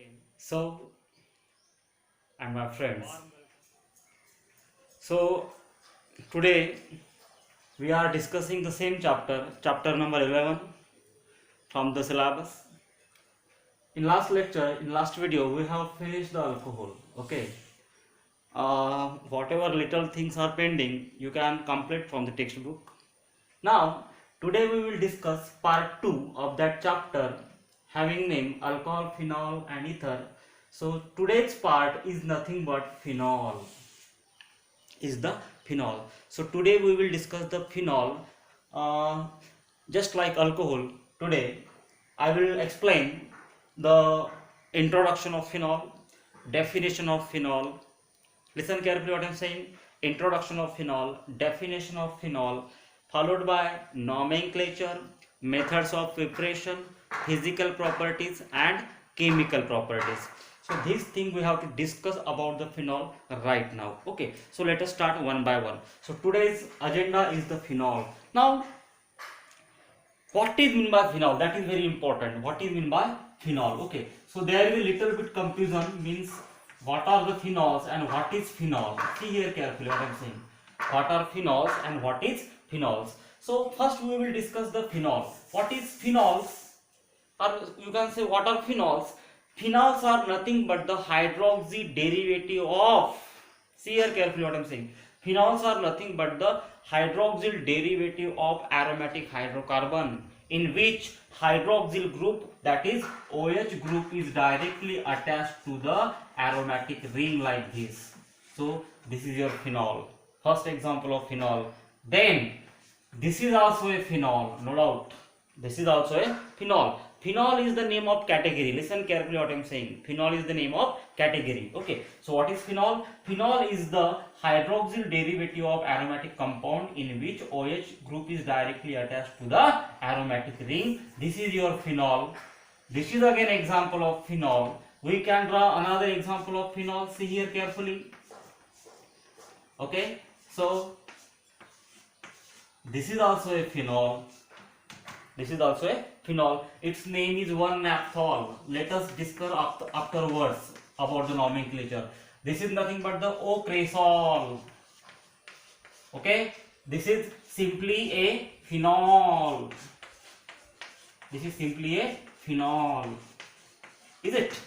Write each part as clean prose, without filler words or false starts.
again. And my friends. So, today we are discussing the same chapter, chapter number 11 from the syllabus. In last lecture, in last video, we have finished the alcohol. Okay. Whatever little things are pending, you can complete from the textbook. Now, today we will discuss part 2 of that chapter having name alcohol, phenol and ether. So today's part is nothing but phenol. So today we will discuss the phenol. Just like alcohol, today I will explain the introduction of phenol, definition of phenol. Listen carefully what I am saying. Introduction of phenol, definition of phenol, followed by nomenclature, methods of preparation, physical properties and chemical properties. So this thing we have to discuss about the phenol right now. Okay, so let us start one by one. So today's agenda is the phenol. Now, what is mean by phenol? That is very important. What is mean by phenol? Okay, so there is a little bit confusion, means what are the phenols and what is phenol? See here carefully what I am saying. What are phenols and what is phenols? So first we will discuss the phenol. What is phenols? Or you can say what are phenols? Phenols are nothing but the hydroxy derivative of, see here carefully what I am saying. Phenols are nothing but the hydroxyl derivative of aromatic hydrocarbon, in which hydroxyl group, that is OH group, is directly attached to the aromatic ring like this. So this is your phenol, first example of phenol. Then this is also a phenol, no doubt. This is also a phenol. Phenol is the name of category. Listen carefully what I am saying. Phenol is the name of category. Okay. So what is phenol? Phenol is the hydroxyl derivative of aromatic compound in which OH group is directly attached to the aromatic ring. This is your phenol. This is again example of phenol. We can draw another example of phenol. See here carefully. Okay. So this is also a phenol. This is also a phenol. Its name is 1-naphthol. Let us discuss afterwards about the nomenclature. This is nothing but the ocresol. Okay. This is simply a phenol. This is simply a phenol. Is it?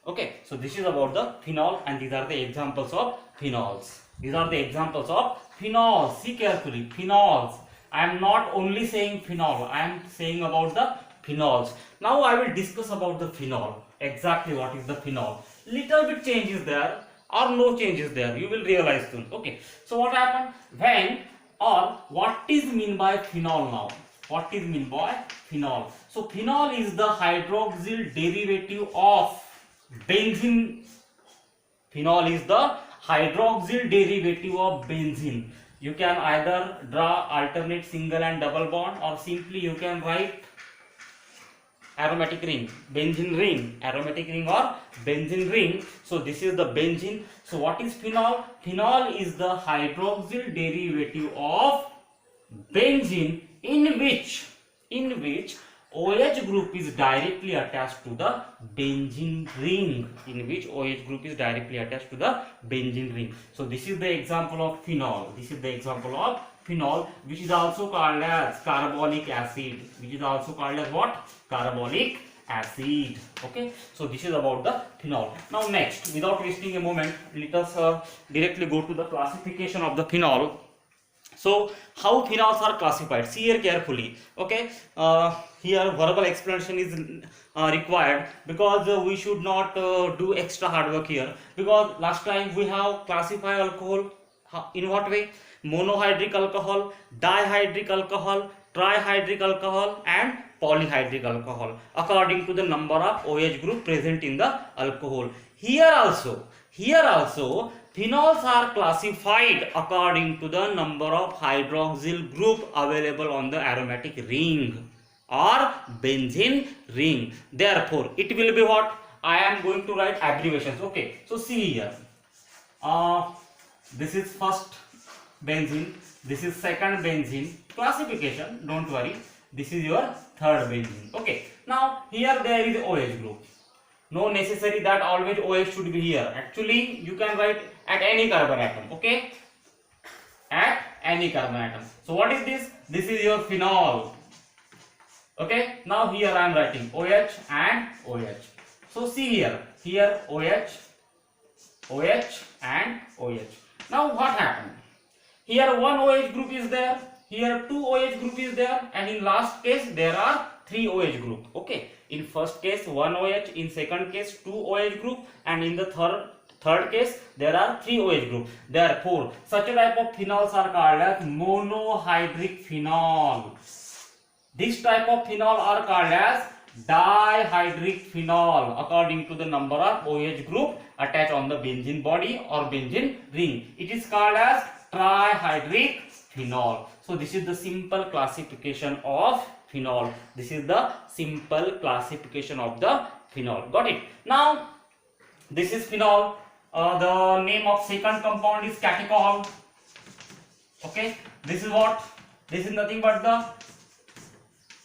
Okay. So this is about the phenol and these are the examples of phenols. These are the examples of phenols. See carefully. Phenols. I am not only saying phenol, I am saying about the phenols. Now I will discuss about the phenol. Exactly what is the phenol. Little bit change is there or no change is there. You will realize soon. Okay. So what happened? When or what is mean by phenol now? What is mean by phenol? So phenol is the hydroxyl derivative of benzene. Phenol is the hydroxyl derivative of benzene. You can either draw alternate single and double bond, or simply you can write aromatic ring, benzene ring, aromatic ring or benzene ring. So this is the benzene. So what is phenol? Phenol is the hydroxyl derivative of benzene in which OH group is directly attached to the benzene ring, in which OH group is directly attached to the benzene ring. So this is the example of phenol. This is the example of phenol, which is also called as carbolic acid. Which is also called as what? Carbolic acid. Okay. So this is about the phenol. Now next, without wasting a moment, let us directly go to the classification of the phenol. So how phenols are classified? See here carefully. Okay. Here verbal explanation is required because we should not do extra hard work here, because last time we have classified alcohol in what way? Monohydric alcohol, dihydric alcohol, trihydric alcohol and polyhydric alcohol according to the number of OH group present in the alcohol. Here also phenols are classified according to the number of hydroxyl group available on the aromatic ring or benzene ring. Therefore, it will be what? I am going to write abbreviations. Okay. So see here. This is first benzene. This is second benzene. Classification. Don't worry. This is your third benzene. Okay. Now here there is OH group. No necessary that always OH should be here. Actually, you can write at any carbon atom. Okay, at any carbon atom. So what is this? This is your phenol. Okay, now here I am writing OH and OH. So see here OH, OH and OH. Now what happened? Here one OH group is there, here two OH group is there, and in last case there are three OH group. Okay, in first case one OH, in second case two OH group, and in the third case there are three OH group. Therefore, such a type of phenols are called as monohydric phenol. This type of phenol are called as dihydric phenol according to the number of OH group attached on the benzene body or benzene ring. It is called as trihydric phenol. So this is the simple classification of phenol. This is the simple classification of the phenol. Got it? Now this is phenol. The name of second compound is catechol. Okay, this is what? This is nothing but the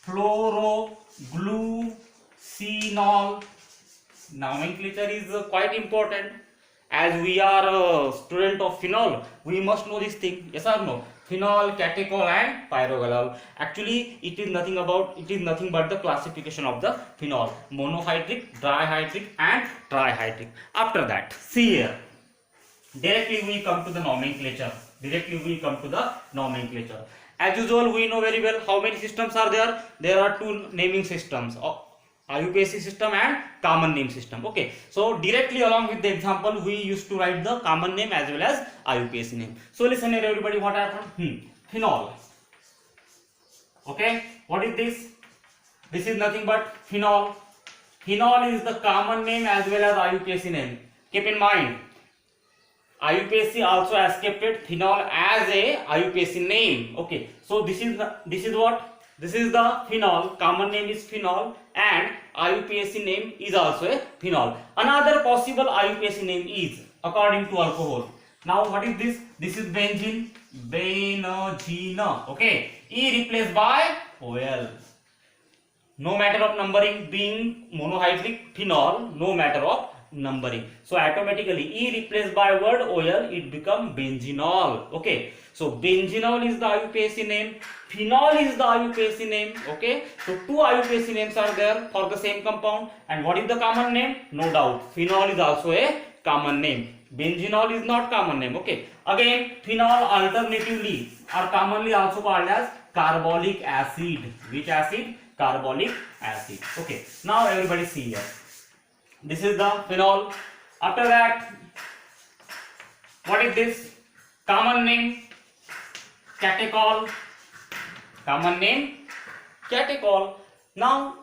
fluoroglucinol. Nomenclature is quite important. As we are a student of phenol, we must know this thing. Yes or no? Phenol, catechol and pyrogalol. Actually, it is nothing but the classification of the phenol. Monohydric, dihydric and trihydric. After that, see here. Directly we come to the nomenclature. As usual, we know very well how many systems are there. There are two naming systems, IUPAC system and common name system. Okay, so directly along with the example, we used to write the common name as well as IUPAC name. So listen here, everybody, what happened? Phenol. Okay, what is this? This is nothing but phenol. Phenol is the common name as well as IUPAC name. Keep in mind, IUPAC also accepted phenol as a IUPAC name. Okay, so this is what? This is the phenol. Common name is phenol and IUPAC name is also a phenol. Another possible IUPAC name is according to alcohol. Now what is this? This is benzene. Benzene. Okay, E replaced by OL. No matter of numbering, being monohydric phenol, no matter of numbering. So automatically E replaced by word OL, it become benzenol. Okay, so benzenol is the IUPAC name, phenol is the IUPAC name. Okay, so two IUPAC names are there for the same compound. And what is the common name? No doubt, phenol is also a common name. Benzenol is not common name. Okay, again phenol alternatively are commonly also called as carbolic acid. Which acid? Carbolic acid. Okay, now everybody see here. This is the phenol. After that, what is this? Common name catechol. Common name catechol. Now,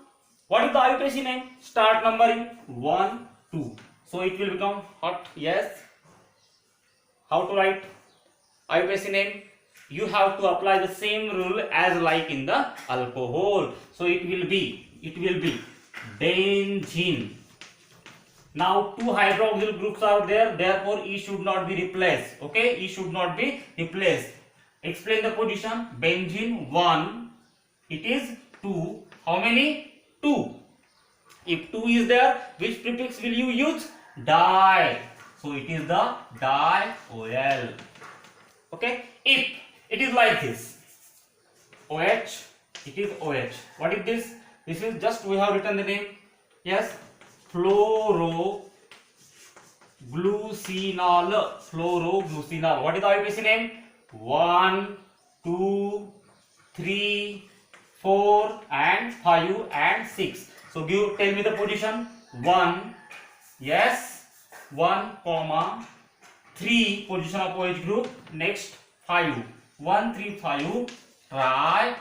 what is the IUPAC name? Start numbering 1, 2. So it will become hot. Yes. How to write IUPAC name? You have to apply the same rule as like in the alcohol. So it will be benzene. Now two hydroxyl groups are there, therefore E should not be replaced. Okay, E should not be replaced. Explain the position. Benzene 1, it is 2. How many? 2. If 2 is there, which prefix will you use? Di. So it is the diol. Okay, if it is like this, OH, it is OH. What is this? This is just, we have written the name. Yes, fluoroglucinol. Fluoroglucinol. What is the IUPAC name? 1, 2, 3, 4 and 5 and 6. So tell me the position. 1, yes, 1, 3 position of OH group. Next 5, 1, 3, 5 triol.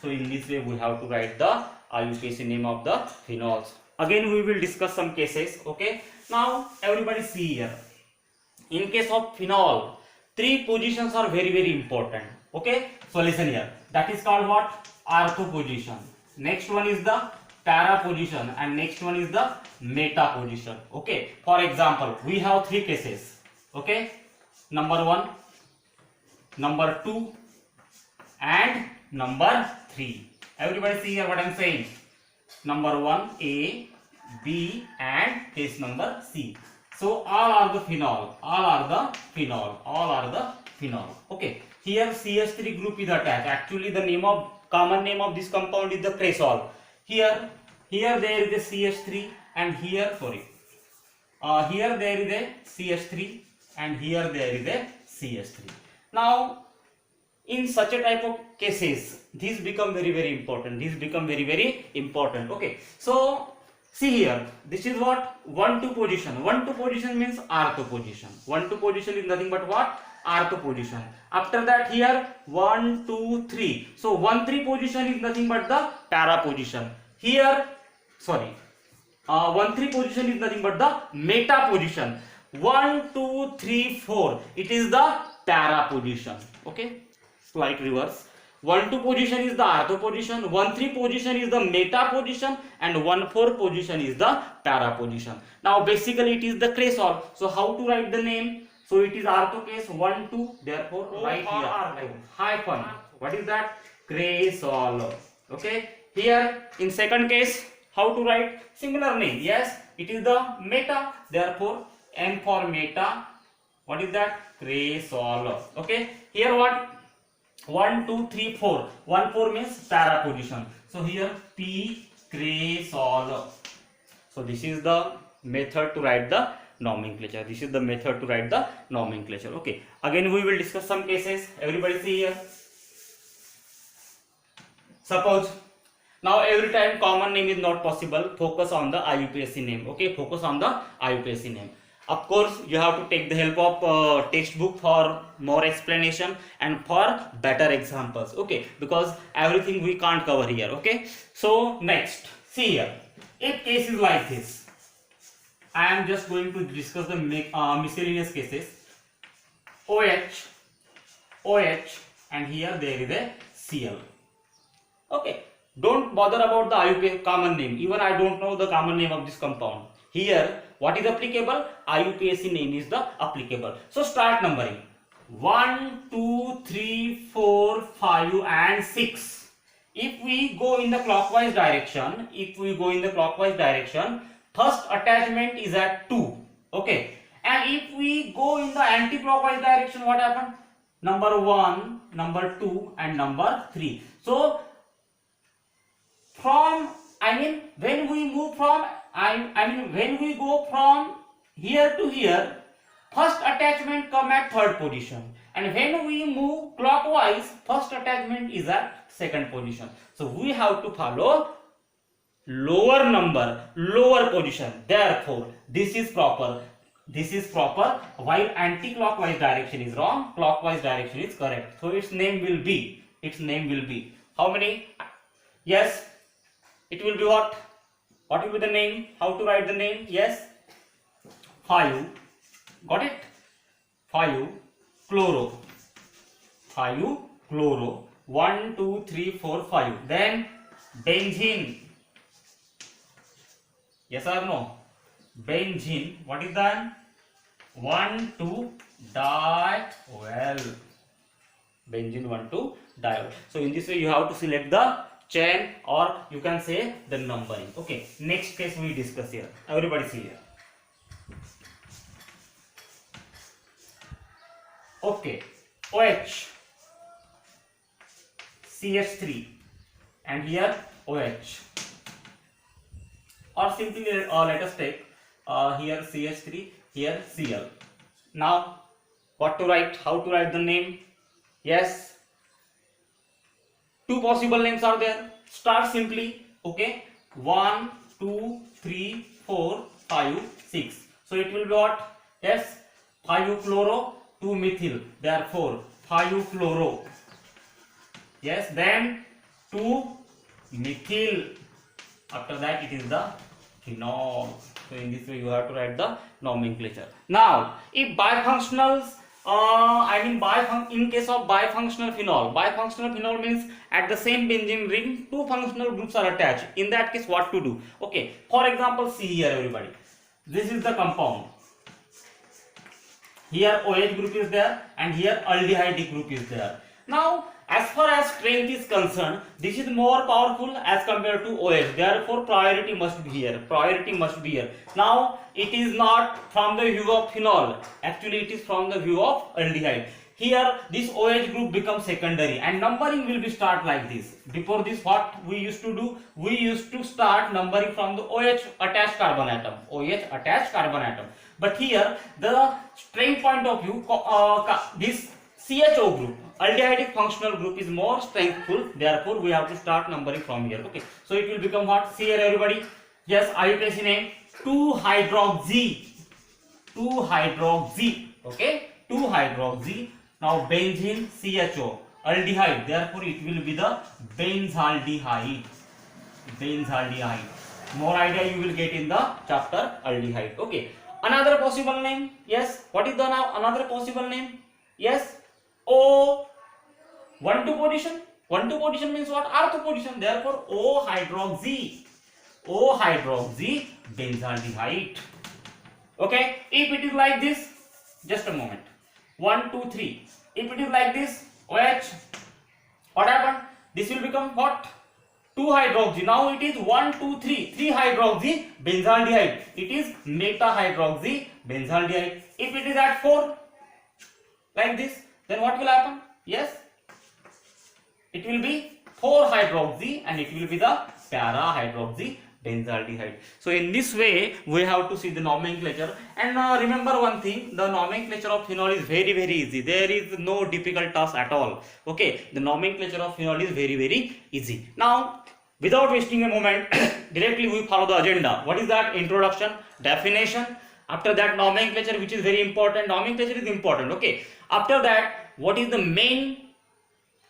So in this way we have to write the IUPAC name of the phenols. Again we will discuss some cases. Okay, now everybody see here. In case of phenol, 3 positions are very, very important. Okay, so listen here. That is called what? Ortho position. Next one is the para position and next one is the meta position. Okay, for example, we have 3 cases. Okay, number 1, number 2 and number 3. Everybody see here what I am saying. Number 1 A, B, and case number C. So all are the phenol, all are the phenol, all are the phenol. Okay. Here CH3 group is attached. Actually, the name of common name of this compound is the cresol. Here there is a CH3, and here here there is a CH3, and here there is a CH3. Now, in such a type of cases, these become very important. These become very important. Okay. So see here, this is what 1-2 position. 1-2 position means ortho position. 1-2 position is nothing but what? Ortho position. After that here 1, 2, 3. So 1-3 position is nothing but the para position. Here, sorry, 1-3 position is nothing but the meta position. 1, 2, 3, 4. It is the para position. Okay. Slight reverse. 1-2 position is the ortho position, 1-3 position is the meta position, and 1-4 position is the para position. Now basically it is the cresol. So how to write the name? So it is ortho case 1-2. Therefore write here hyphen. What is that? Cresol. Okay. Here in second case, how to write? Similar name. Yes, it is the meta. Therefore M for meta. What is that? Cresol. Okay. Here what? 1, 2, 3, 4. 1, 4 means para position. So here P cresol. So this is the method to write the nomenclature. This is the method to write the nomenclature. Okay. Again we will discuss some cases. Everybody see here. Suppose now every time common name is not possible, focus on the IUPAC name. Okay. Focus on the IUPAC name. Of course, you have to take the help of textbook for more explanation and for better examples. Okay, because everything we can't cover here. Okay, so next, see here. If case is like this, I am just going to discuss the miscellaneous cases. OH, and here there is a Cl. Okay, don't bother about the IUPAC common name. Even I don't know the common name of this compound. Here, what is applicable? IUPAC name is the applicable. So start numbering. 1, 2, 3, 4, 5, and 6. If we go in the clockwise direction, first attachment is at 2. Okay. And if we go in the anti-clockwise direction, what happened? Number 1, number 2, and number 3. So from, when we move from, when we go from here to here, first attachment come at third position, and when we move clockwise, first attachment is at second position. So we have to follow lower number, lower position. Therefore this is proper, while anti-clockwise direction is wrong, clockwise direction is correct. So its name will be how many? Yes, it will be what? What will be the name? How to write the name? Yes, 5. Got it? 5 chloro. 1, 2, 3, 4, 5. Then benzene. Yes or no? Benzene. What is that? 1, 2 diol. Benzene 1, 2 diol. So in this way you have to select the chain, or you can say the numbering. Okay, next case we discuss here. Everybody see here. Okay, OH, CH3, and here OH, or simply let us take here CH3, here Cl. Now what to write? How to write the name? Yes, two possible names are there. Start simply. Okay, 1, 2, 3, 4, 5, 6. So it will be what? Yes, 5 chloro, 2 methyl. Therefore 5 chloro. Yes, then 2 methyl. After that it is the phenol. So in this way you have to write the nomenclature. Now if bifunctionals, in case of bifunctional phenol means at the same benzene ring two functional groups are attached. In that case what to do? Okay, for example, see here everybody, this is the compound. Here OH group is there and here aldehyde group is there. Now As far as strength is concerned, this is more powerful as compared to OH. Therefore, priority must be here. Priority must be here. Now, it is not from the view of phenol. Actually, it is from the view of aldehyde. Here, this OH group becomes secondary, and numbering will be start like this. Before this, what we used to do? We used to start numbering from the OH attached carbon atom. OH attached carbon atom. But here, the strength point of view, this CHO group, aldehydic functional group, is more strengthful. Therefore, we have to start numbering from here. Okay, so it will become what? See here, everybody. Yes, IUPAC name 2-hydroxy. 2-hydroxy. Okay, 2-hydroxy. Now benzene CHO, aldehyde. Therefore, it will be the benzaldehyde. Benzaldehyde. More idea you will get in the chapter aldehyde. Okay. Another possible name. Yes. What is the another possible name? Yes. O 1-2 position. 1-2 position means what? Ortho position. Therefore, O hydroxy. O hydroxy benzaldehyde. Okay. If it is like this, just a moment. 1, 2, 3. If it is like this, OH, what happened? This will become what? 2-hydroxy. Now it is 1, 2, 3. 3-hydroxy benzaldehyde. It is meta-hydroxy benzaldehyde. If it is at 4, like this, then what will happen? Yes, it will be 4-hydroxy and it will be the para-hydroxy benzaldehyde. So in this way we have to see the nomenclature, and remember one thing, the nomenclature of phenol is very easy. There is no difficult task at all. Okay, the nomenclature of phenol is very easy. Now without wasting a moment, directly we follow the agenda. What is that? Introduction, definition. After that, nomenclature, which is very important. Nomenclature is important. Okay, after that, what is the main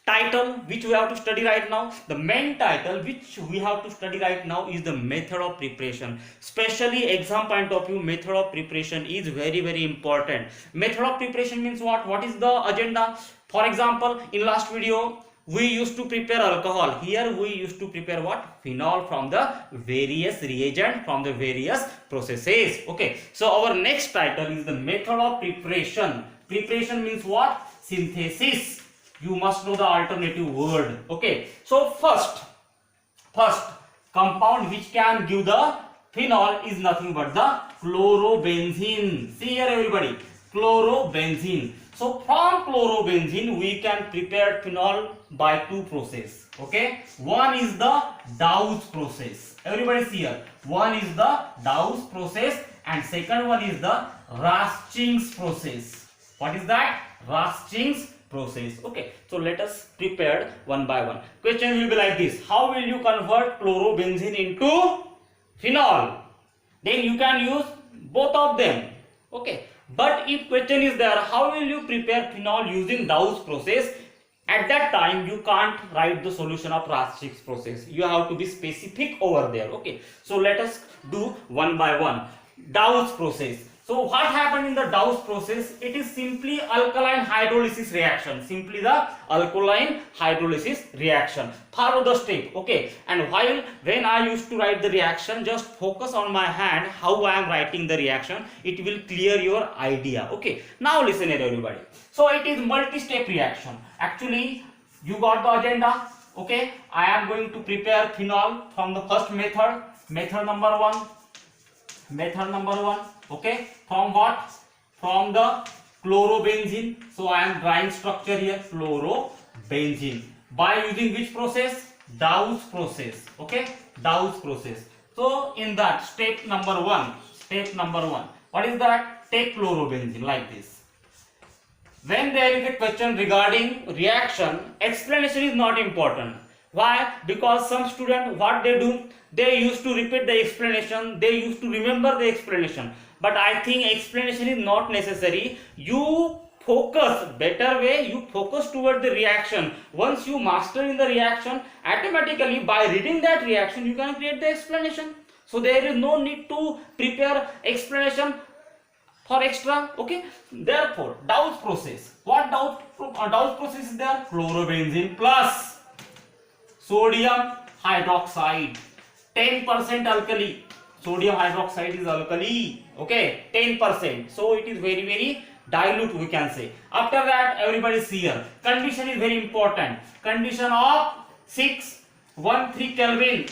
title which we have to study right now? The main title which we have to study right now is the method of preparation. Especially exam point of view, method of preparation is very important. Method of preparation means what? What is the agenda? For example, in last video we used to prepare alcohol. Here we used to prepare what? Phenol from the various reagent, from the various processes. Okay, so our next title is the method of preparation. Preparation means what? Synthesis. You must know the alternative word. Okay, so first compound which can give the phenol is nothing but the chlorobenzene. See here everybody, chlorobenzene. So from chlorobenzene we can prepare phenol by two processes. Okay, one is the Dawes process. Everybody see here, one is the Dawes process and second one is the Rasching's process. What is that? Rasching's process. Okay, so let us prepare one by one. Question will be like this: how will you convert chlorobenzene into phenol? Then you can use both of them. Okay, but if question is there, how will you prepare phenol using Dawes process? At that time you can't write the solution of Rasching's process. You have to be specific over there. Okay, so let us do one by one. Dawes process. So what happened in the Dawes process? It is simply alkaline hydrolysis reaction. Simply the alkaline hydrolysis reaction. Follow the step. Okay. And when I used to write the reaction, just focus on my hand how I am writing the reaction. It will clear your idea. Okay. Now listen here everybody. So it is multi-step reaction. Actually, you got the agenda. Okay. I am going to prepare phenol from the first method. Method number one. Okay, from what? From the chlorobenzene. So I am drawing structure here, chlorobenzene, by using which process? Dawes process. Okay, Dawes process. So in that step number one, what is that? Take chlorobenzene like this. When there is a question regarding reaction, explanation is not important. Why? Because some students, what they do, they used to repeat the explanation, they used to remember the explanation. But I think explanation is not necessary. You focus, better way, you focus toward the reaction. Once you master in the reaction, automatically by reading that reaction, you can create the explanation. So there is no need to prepare explanation for extra. Okay, therefore Dawes process. What Dawes process is there? Chlorobenzene plus sodium hydroxide, 10% alkali. Sodium hydroxide is alkali. Okay, 10%. So it is very dilute we can say. After that, everybody see here, condition is very important. Condition of 613 Kelvin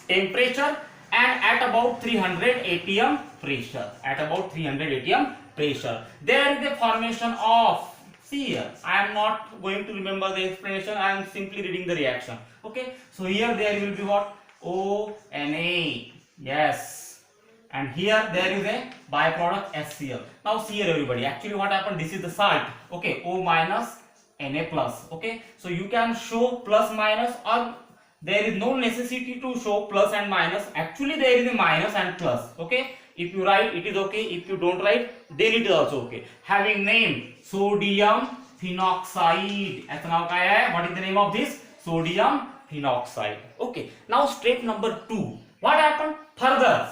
temperature and at about 300 atm pressure. At about 300 atm pressure, there is a formation of, see here, I am not going to remember the explanation, I am simply reading the reaction. Okay, so here there will be what? ONA, yes, and here there is a byproduct HCl. Now see here everybody, actually what happened, this is the salt, okay, O minus Na plus. Okay, so you can show plus minus, or there is no necessity to show plus and minus. Actually there is a minus and plus. Okay, if you write it is okay, if you don't write then it is also okay. Having name sodium phenoxide, ऐसा नाम क्या है? What is the name of this? Sodium phenoxide. Okay, now step number 2. What happened further?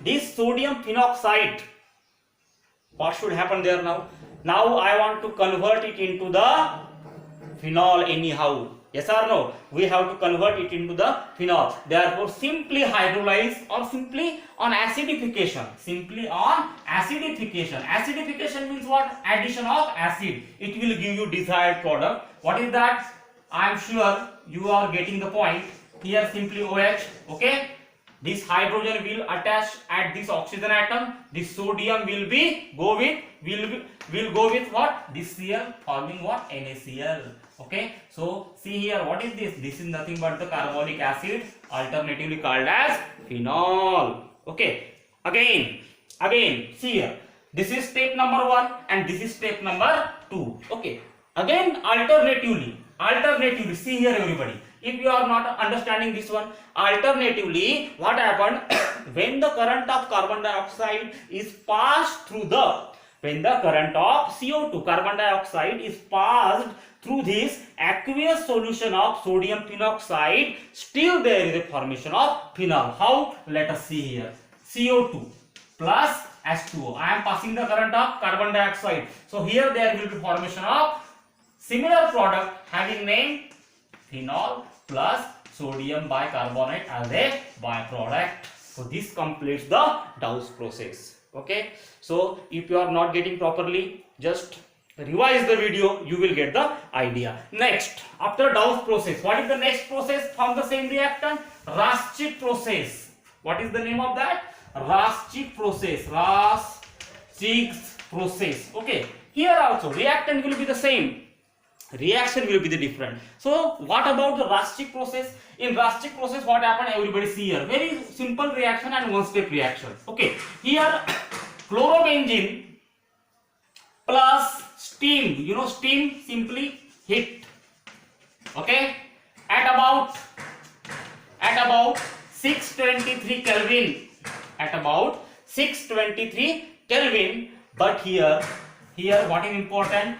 This sodium phenoxide, what should happen there now? Now I want to convert it into the phenol anyhow. Yes or no? We have to convert it into the phenol. Therefore, simply hydrolyze or simply on acidification. Simply on acidification. Acidification means what? Addition of acid. It will give you desired product. What is that? I am sure you are getting the point. Here simply OH. Okay. This hydrogen will attach at this oxygen atom. This sodium will go with what? This Cl, forming what? NaCl. Okay. So see here, what is this? This is nothing but the carbonic acid, alternatively called as phenol. Okay. Again, see here. This is step number 1 and this is step number 2. Okay. Again, alternatively, see here everybody. If you are not understanding this one, alternatively, what happened? When the current of carbon dioxide is passed through when the current of CO2, carbon dioxide, is passed through this aqueous solution of sodium phenoxide, still there is a formation of phenol. How? Let us see here. CO2 plus H2O. I am passing the current of carbon dioxide. So here there will be formation of similar product having name phenol plus sodium bicarbonate as a byproduct. So this completes the Dawes process. Okay. So if you are not getting properly, just revise the video, you will get the idea. Next, after Dawes process, what is the next process from the same reactant? Raschig process. What is the name of that? Raschig process. Raschig's process. Okay. Here also reactant will be the same, reaction will be the different. So what about the Raschig process? In Raschig process, what happened? Everybody see here, very simple reaction and one step reaction. Okay, here chlorobenzene plus steam, you know steam, simply heat. Okay, at about 623 Kelvin, at about 623 Kelvin. But here what is important?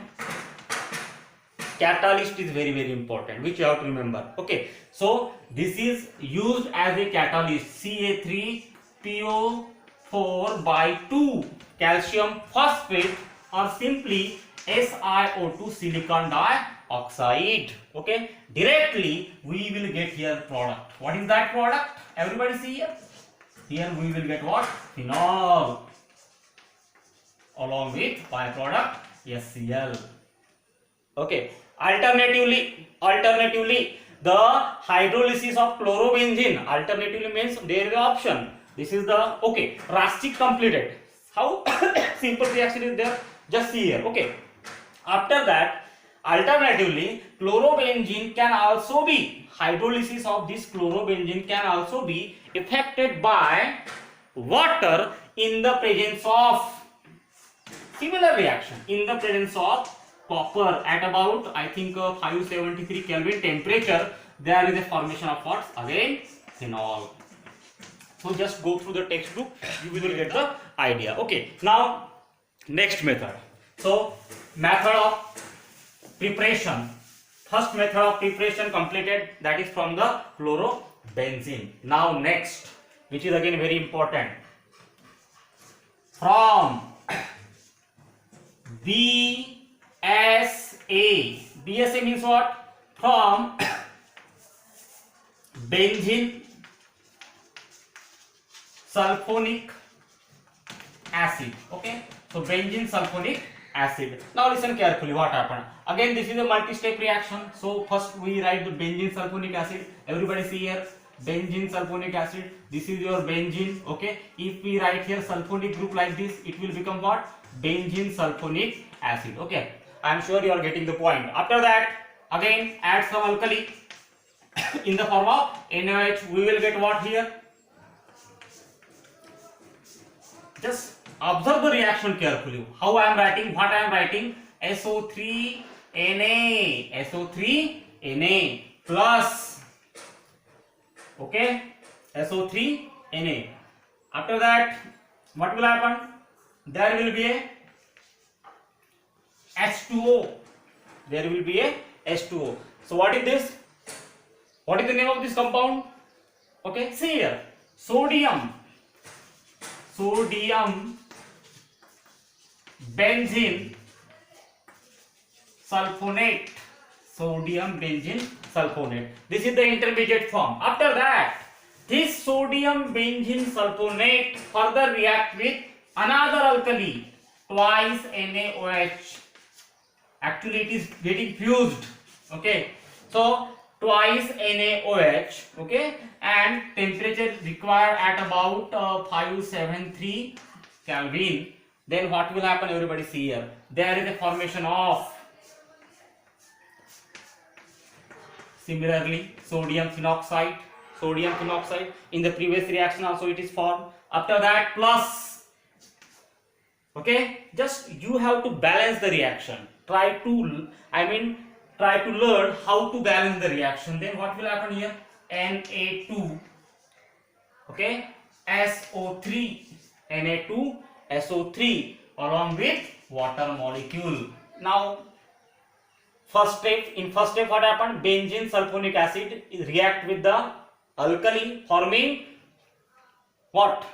Catalyst is very, very important, which you have to remember. Okay, so this is used as a catalyst, Ca3PO4/2 calcium phosphate, or simply SiO2 silicon dioxide. Okay, directly we will get here product. What is that product? Everybody see here. Here we will get what? Phenol along with byproduct HCl. Okay. Alternatively, the hydrolysis of chlorobenzene. Alternatively means there is an option. This is the okay. Raschig completed. How simple reaction is there? Just see here. Okay. After that, alternatively, chlorobenzene can also be, hydrolysis of this chlorobenzene can also be affected by water in the presence of similar reaction, in the presence of copper at about, I think, 573 Kelvin temperature. There is a formation of what? Again, phenol. So just go through the textbook, you will get the idea. Okay, now next method. So method of preparation, first method of preparation completed, that is from the chlorobenzene. Now next, which is again very important, from BSA means what? From benzene sulfonic acid. Okay, so benzene sulfonic acid. Now listen carefully what happened. Again, this is a multi-step reaction. So first we write the benzene sulfonic acid. Everybody see here, benzene sulfonic acid. This is your benzene. Okay, if we write here sulfonic group like this, it will become what? Benzene sulfonic acid. Okay, I am sure you are getting the point. After that, again add some alkali in the form of NaOH. We will get what here? Just observe the reaction carefully. How I am writing, what I am writing, SO3Na plus, okay, SO3Na. After that, what will happen? There will be a H2O. There will be a H2O. So what is this? What is the name of this compound? Okay, see here, sodium benzene sulfonate. Sodium benzene sulfonate. This is the intermediate form. After that, this sodium benzene sulfonate further react with another alkali, twice NaOH. Actually, it is getting fused. Okay, so twice NaOH. Okay, and temperature required at about 573 Kelvin. Then what will happen? Everybody see here. There is a formation of, similarly, sodium phenoxide. In the previous reaction also it is formed. After that, plus. Okay, just you have to balance the reaction. Try to learn how to balance the reaction. Then what will happen here? Na2, okay, SO3, Na2 SO3 along with water molecule. Now first step what happened? Benzene sulfonic acid react with the alkali forming what?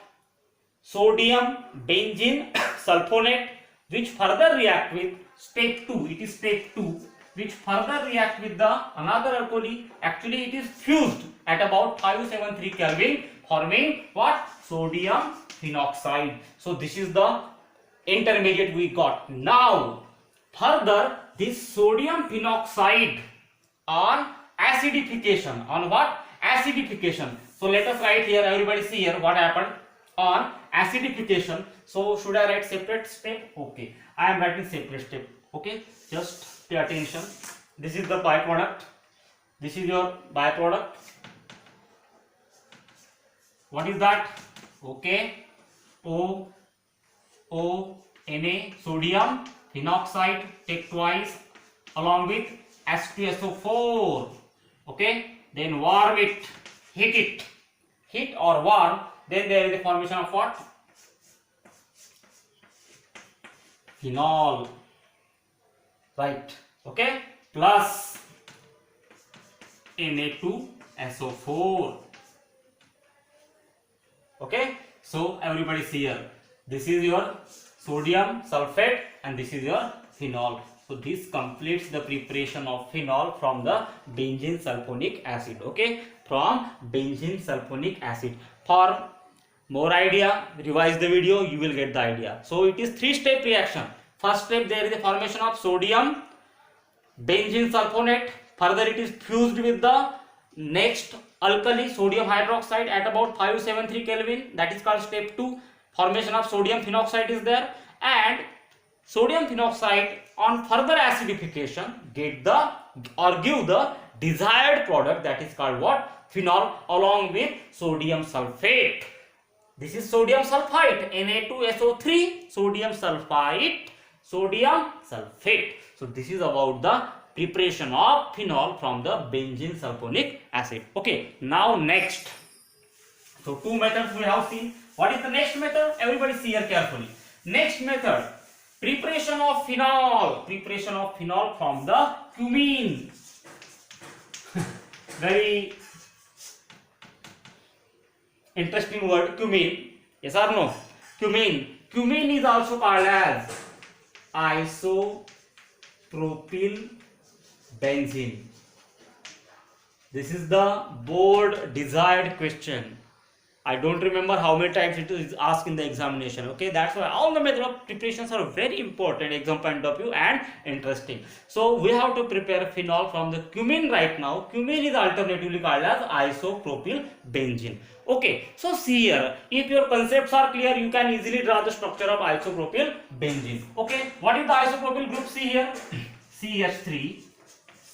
Sodium benzene sulfonate, which further react with step 2. It is step 2, which further react with the another alkali. Actually it is fused at about 573 Kelvin, forming what? Sodium phenoxide. So this is the intermediate we got. Now further, this sodium phenoxide on acidification. On what? Acidification. So let us write here, everybody see here what happened on acidification. So should I write separate step? Okay, I am writing separate step. Okay, just pay attention. This is the byproduct. This is your byproduct. What is that? Okay, Na, sodium phenoxide, take twice along with H2SO4. Okay, then warm it, heat or warm. Then there is a formation of what? Phenol, right? Okay, plus Na2SO4. Okay, so everybody see here, this is your sodium sulfate and this is your phenol. So this completes the preparation of phenol from the benzene sulfonic acid. Okay, from benzene sulfonic acid. For more idea, revise the video, you will get the idea. So it is 3-step reaction. First step, there is a formation of sodium benzene sulfonate. Further it is fused with the next alkali, sodium hydroxide, at about 573 Kelvin. That is called step 2. Formation of sodium phenoxide is there, and sodium phenoxide on further acidification give the desired product, that is called what? Phenol, along with sodium sulfate. This is sodium sulfite, Na2SO3, sodium sulfite, sodium sulfate. So this is about the preparation of phenol from the benzene sulfonic acid. Okay, now next. So 2 methods we have seen. What is the next method? Everybody see here carefully. Next method, preparation of phenol. Preparation of phenol from the cumene. Very interesting word, cumene. Yes or no? Cumene. Cumene is also called as isopropyl benzene. This is the board desired question. I don't remember how many times it is asked in the examination. Okay, that's why all the method of preparations are very important exam point of view and interesting. So we have to prepare phenol from the cumene right now. Cumene is alternatively called as isopropyl benzene. Okay, so see here, if your concepts are clear, you can easily draw the structure of isopropyl benzene. Okay, what is the isopropyl group? See here, CH3,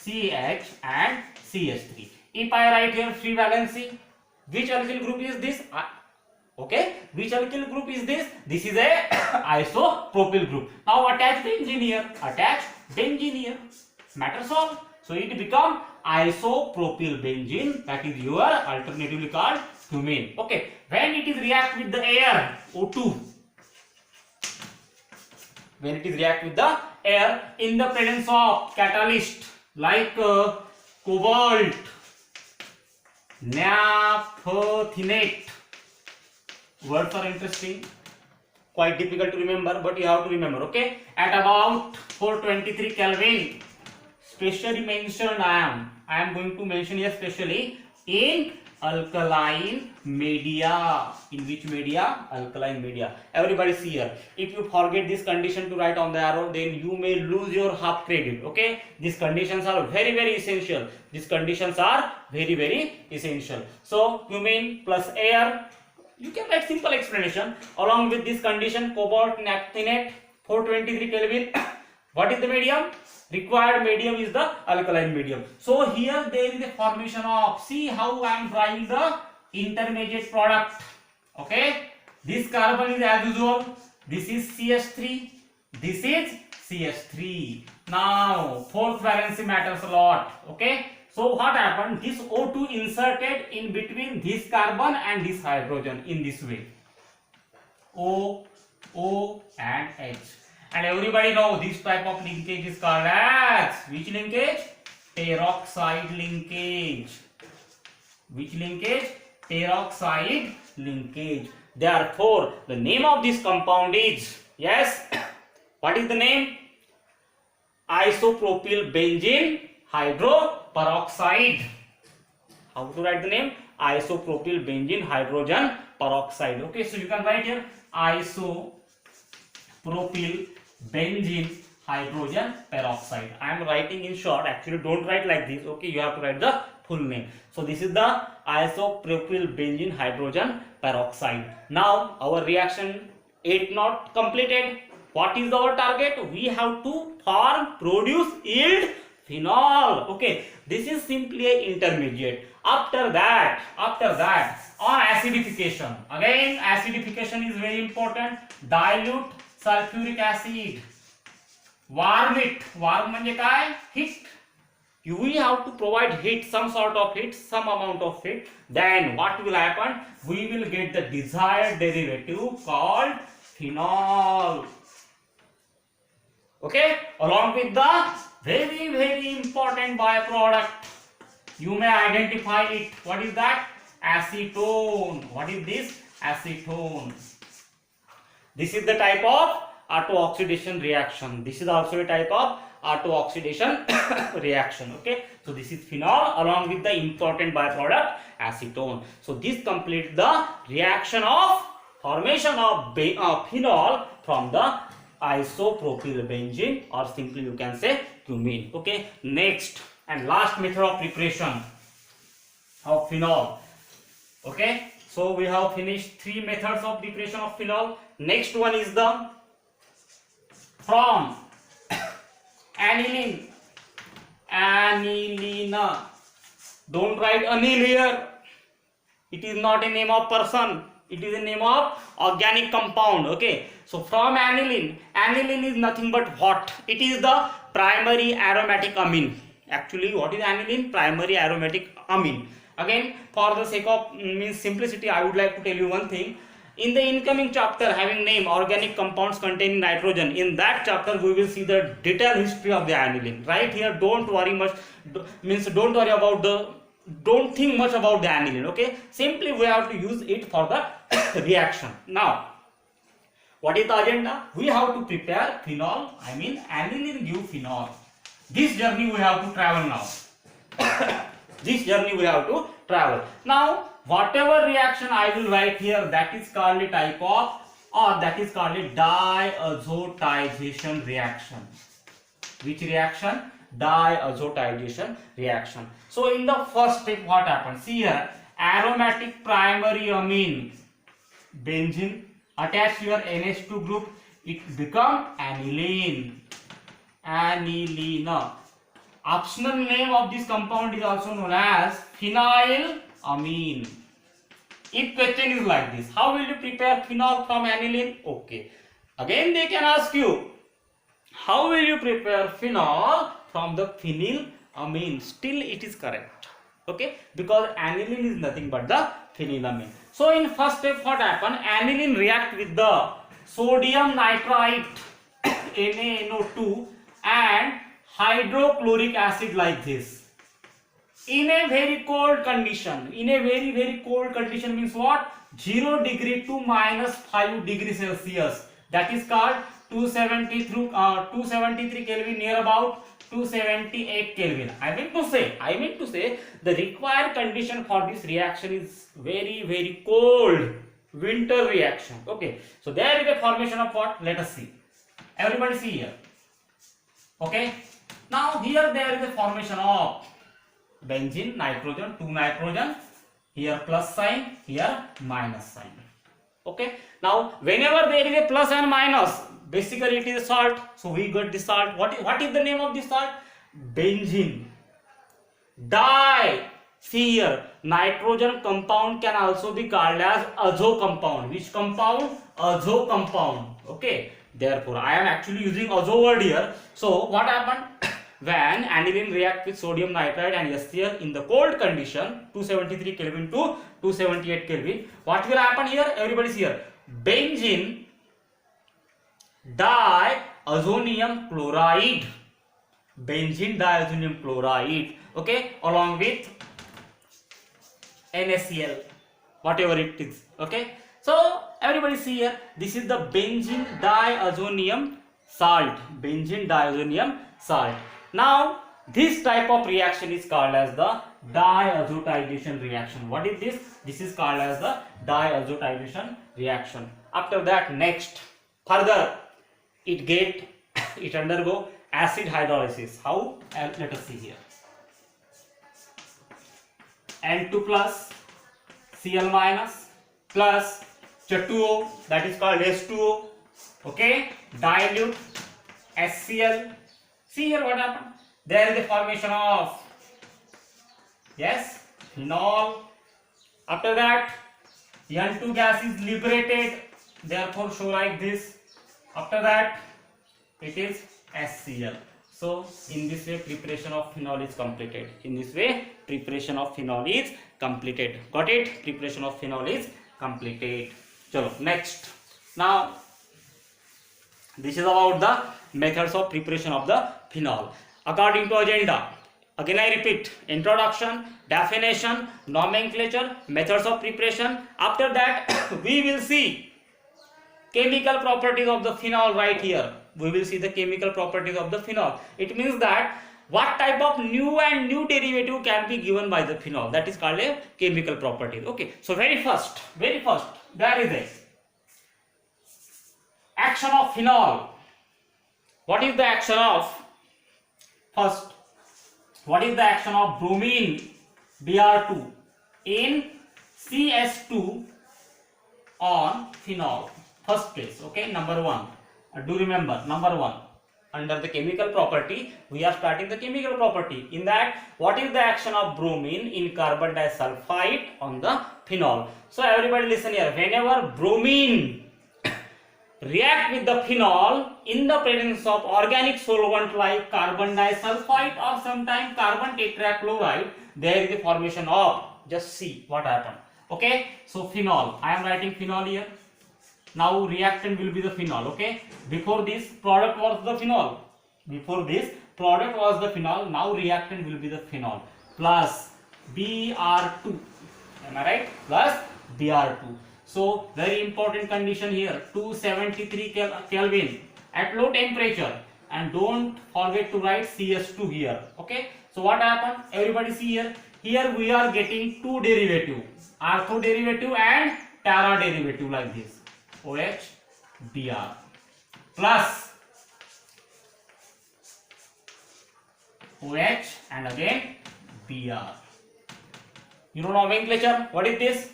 CH and CH3. If I write here free valency, which alkyl group is this? Okay, which alkyl group is this? This is a isopropyl group. Now attach benzene here. Attach benzene here. Matter solved. So it become isopropyl benzene. That is your alternatively called cumene. Okay, when it is react with the air, O2. When it is react with the air in the presence of catalyst like cobalt, naphthenate. Words are interesting, quite difficult to remember, but you have to remember. Okay, at about 423 Kelvin, specially mentioned I am going to mention here specially in alkaline media. In which media? Alkaline media. Everybody see here, if you forget this condition to write on the arrow, then you may lose your half credit. Okay, these conditions are very essential. These conditions are very essential. So cumene plus air, you can write simple explanation along with this condition. Cobalt, naphthenate, 423 Kelvin. What is the medium? Required medium is the alkaline medium. So here there is a formation of, see how I am drawing the intermediate product. Okay, this carbon is as usual, this is CH3, this is CH3. Now fourth valency matters a lot. Okay, so what happened? This O2 inserted in between this carbon and this hydrogen in this way. O and H. And everybody know this type of linkage is called as which linkage? Peroxide linkage. Which linkage? Peroxide linkage. Therefore, the name of this compound is, yes, what is the name? Isopropyl benzene hydroperoxide. How to write the name? Isopropyl benzene hydrogen peroxide. Okay, so you can write here isopropyl benzene hydrogen peroxide. I am writing in short. Actually, don't write like this. Okay, you have to write the full name. So this is the isopropyl benzene hydrogen peroxide. Now our reaction 8 not completed. What is our target? We have to produce yield phenol. Okay, this is simply an intermediate. After that, on acidification, again acidification is very important. Dilute sulfuric acid, warm it. Warm म्हणजे काय? Heat. We have to provide heat, some sort of heat, some amount of heat. Then what will happen? We will get the desired derivative called phenol. Okay, along with the very important byproduct. You may identify it. What is that? Acetone. What is this? Acetone. This is the type of auto-oxidation reaction. This is also a type of auto-oxidation reaction. Okay, so this is phenol along with the important byproduct acetone. So this completes the reaction of formation of phenol from the isopropyl benzene, or simply you can say cumene. Okay, next and last method of preparation of phenol. Okay, so we have finished 3 methods of preparation of phenol. Next one is the from aniline. Anilina. Don't write anil here. It is not a name of person. It is a name of organic compound. Okay, so from aniline. Aniline is nothing but what? It is the primary aromatic amine. Actually, what is aniline? Primary aromatic amine. Again, for the sake of simplicity, I would like to tell you one thing. In the incoming chapter having name organic compounds containing nitrogen, in that chapter we will see the detailed history of the aniline. Right here, don't worry much. Don't worry about don't think much about the aniline. Okay, simply we have to use it for the reaction. Now, what is the agenda? We have to prepare phenol. I mean aniline give phenol. This journey we have to travel now. This journey we have to travel. Now, whatever reaction I will write here, that is called a type of, or that is called a diazotization reaction. Which reaction? Diazotization reaction. So in the first step, what happens? See here, aromatic primary amine, benzene, attach your NH2 group, it become aniline. Anilina. Optional name of this compound is also known as phenylamine. If question is like this, how will you prepare phenol from aniline? Okay. Again they can ask you, how will you prepare phenol from the phenylamine? Still it is correct. Okay, because aniline is nothing but the phenylamine. So in first step what happen? Aniline react with the sodium nitrite NaNO2 and hydrochloric acid like this. In a very cold condition. In a very cold condition means what? 0 degree to minus 5 degrees Celsius. That is called 273 Kelvin, near about 278 Kelvin. I mean to say the required condition for this reaction is very cold winter reaction. Okay, so there is a formation of what? Let us see. Everybody see here. Okay, now here there is a formation of benzene, nitrogen, 2 nitrogen, here plus sign, here minus sign. Okay, now whenever there is a plus and minus, basically it is a salt, so we got the salt. What is the name of this salt? Benzene. See here, nitrogen compound can also be called as azo compound. Which compound? Azo compound. Okay, therefore I am actually using azo word here. So what happened? When aniline react with sodium nitrite and HCl in the cold condition, 273 Kelvin to 278 Kelvin, what will happen here? Everybody see here, benzene diazonium chloride, okay, along with NaCl, whatever it is. Okay, so everybody see here, this is the benzene diazonium salt. Now this type of reaction is called as the diazotization reaction. What is this? This is called as the diazotization reaction. After that, next further it undergo acid hydrolysis. How? Let us see here. N2 plus Cl minus plus H2O, that is called H2O. Okay, dilute HCl. See here what happened? There is a formation of, yes, phenol. After that, N2 gas is liberated, therefore show like this. After that, it is HCl. So in this way preparation of phenol is completed. Got it? Preparation of phenol is completed. Chalo, next. Now this is about the methods of preparation of the phenol. According to agenda, again I repeat, introduction, definition, nomenclature, methods of preparation. After that we will see chemical properties of the phenol right here. We will see the chemical properties of the phenol. It means that what type of new derivative can be given by the phenol, that is called a chemical properties. Okay, so very first there is a action of phenol. What is the action of, first, what is the action of bromine Br2 in CS2 on phenol? First place, okay, number one. Do remember, number one, under the chemical property, we are starting the chemical property. In that, what is the action of bromine in carbon disulfide on the phenol? So everybody listen here, whenever bromine react with the phenol in the presence of organic solvent like carbon disulfide or sometimes carbon tetrachloride, there is the formation of, just see what happened. Okay, so phenol, I am writing phenol here. Now reactant will be the phenol. Okay, before this product was the phenol. Now reactant will be the phenol plus Br2. Am I right? Plus Br2. So very important condition here, 273 Kelvin at low temperature, and don't forget to write CS2 here. Okay, so what happened? Everybody see here, Here we are getting two derivatives, ortho derivative and para derivative like this. OH Br plus OH and again Br. You know nomenclature. What is this?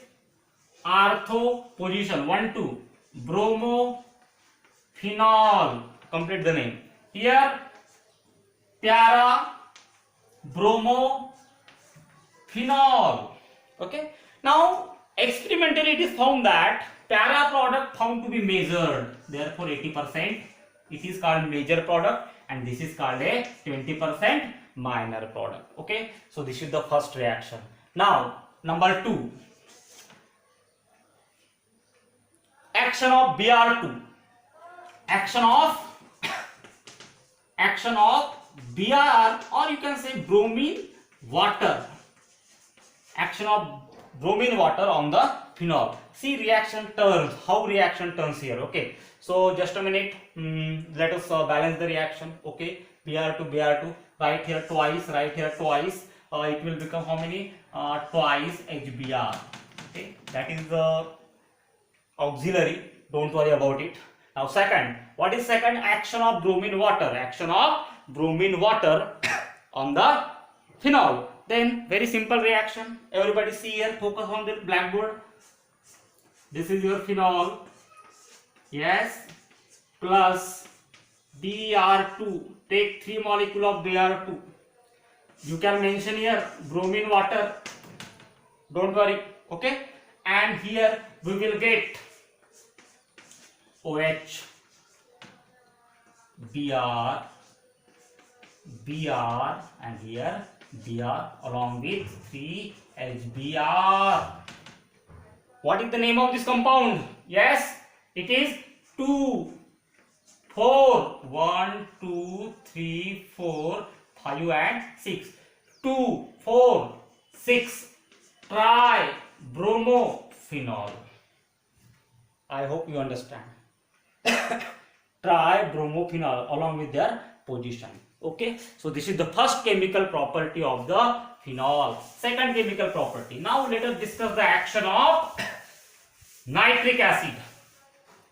Ortho position 1 2 bromo phenol. Complete the name. Here para bromo phenol. Okay. Now experimentally it is found that para product found to be measured. Therefore 80% it is called major product and this is called a 20% minor product. Okay. So this is the first reaction. Now number 2. Action of Br2. Action of Br, or you can say bromine water. Action of bromine water on the phenol. See reaction turns. How reaction turns here? Okay. So just a minute. Let us balance the reaction. Okay. Br2, Br2. Right here twice. Right here twice. It will become how many? Twice HBr. Okay. That is the auxiliary. Don't worry about it. Now second, what is second? Action of bromine water. Action of bromine water on the phenol. Then very simple reaction. Everybody see here. Focus on the blackboard. This is your phenol. Yes. Plus Br2. Take 3 molecule of Br2. You can mention here bromine water. Don't worry. Okay. And here we will get OH, Br, and here Br along with 3 HBr. What is the name of this compound? Yes, it is 2, 4. 1, 2, 3, 4, 5 and 6. 2, 4, 6 tri bromophenol. I hope you understand. Tribromophenol along with their position. Okay, so this is the first chemical property of the phenol. Second chemical property. Now let us discuss the action of nitric acid.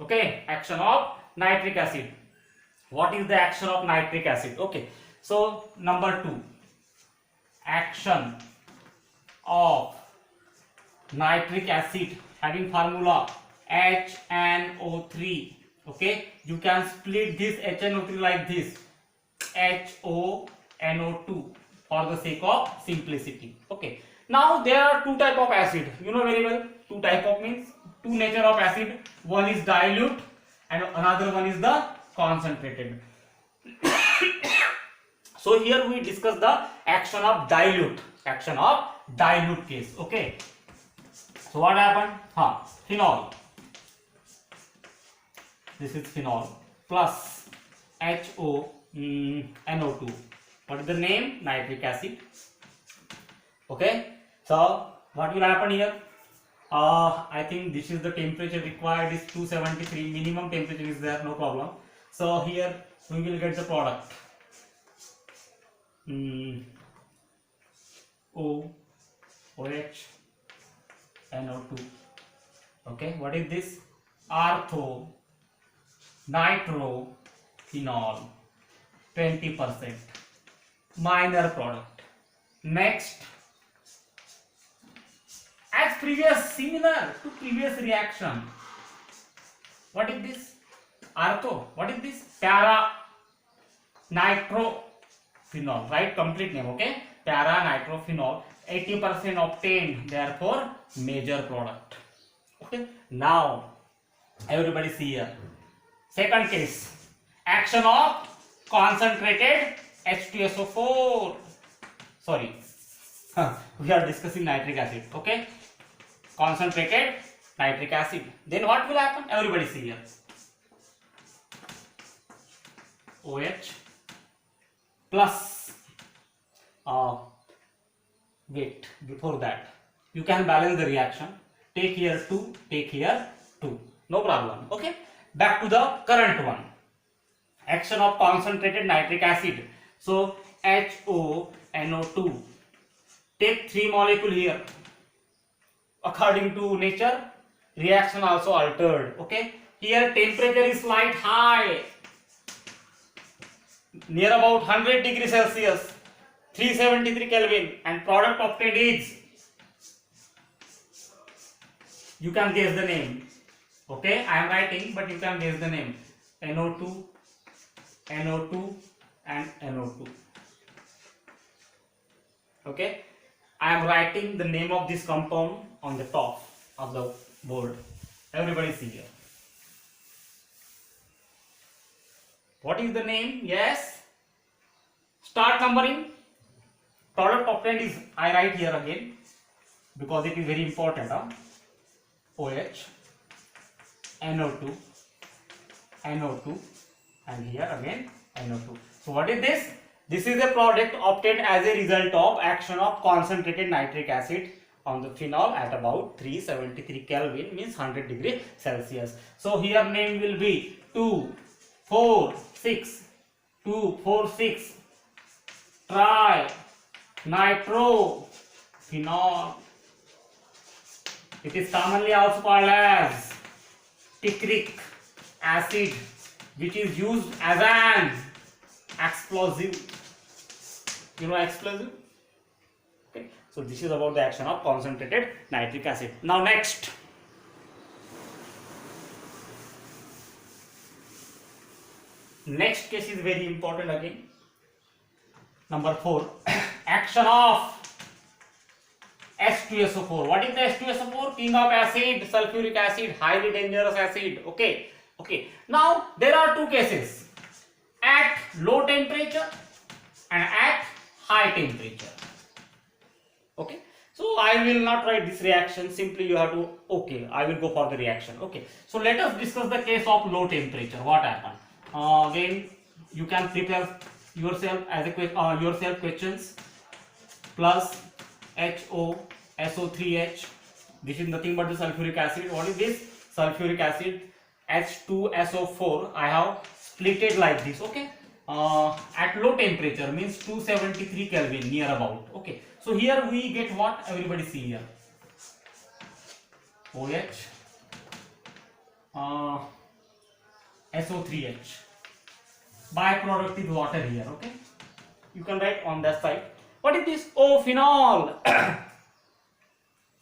Okay, action of nitric acid. What is the action of nitric acid? Okay, so number 2, action of nitric acid having formula HNO3. Okay, you can split this HNO3 like this, HONO2, for the sake of simplicity. Okay, now there are two type of acid. You know very well. Two type of means two nature of acid. One is dilute and another one is the concentrated. So here we discuss the action of dilute. Action of dilute case. Okay. So what happened? Phenol. This is phenol plus HONO2. What is the name? Nitric acid. Okay. So what will happen here? I think this is the temperature required is 273. Minimum temperature is there, no problem. So here we will get the product. OH NO2. Okay, what is this? Ortho nitrophenol 20%, minor product. Next, as previous, similar to previous reaction. What is this? Ortho. What is this? Para nitrophenol. Right? Complete name. Okay. Para nitrophenol. 80% obtained. Therefore, major product. Okay. Now, everybody see here. Second case. Action of concentrated H2SO4. Sorry. We are discussing nitric acid. Okay. Concentrated nitric acid. Then what will happen? Everybody see here. OH plus wait, before that you can balance the reaction. Take here 2, take here 2, no problem. Okay, back to the current one. Action of concentrated nitric acid. So HONO2, take 3 molecule here. According to nature, reaction also altered. Okay, here temperature is slight high, near about 100 degrees Celsius, 373 Kelvin, and product obtained is, you can guess the name. Okay, I am writing, but you can guess the name. NO2, NO2, and NO2. Okay, I am writing the name of this compound on the top of the board. Everybody see here. What is the name? Yes. Start numbering. Product obtained is, I write here again because it is very important. OH, NO2, NO2, and here again NO2. So what is this? This is a product obtained as a result of action of concentrated nitric acid on the phenol at about 373 Kelvin, means 100 degree Celsius. So here name will be 2,4,6, 2,4,6 tri nitrophenol. It is commonly also called as picric acid, which is used as an explosive. You know explosive? Okay. So this is about the action of concentrated nitric acid. Now next. Next case is very important again. Number 4. Action of H2SO4. What is the H2SO4? King of acid, sulfuric acid, highly dangerous acid. Okay. Okay. Now there are two cases. At low temperature and at high temperature. Okay. So I will not write this reaction. Simply you have to, okay, I will go for the reaction. Okay. So let us discuss the case of low temperature. What happened? Again, you can prepare yourself as a yourself questions. Plus HOSO3H. This is nothing but the sulfuric acid. What is this? Sulfuric acid H2SO4. I have split it like this. Okay. At low temperature means 273 Kelvin near about. Okay. So here we get what? Everybody see here. OH SO3H. Byproduct is water here. Okay. You can write on that side. What is this? O-phenol.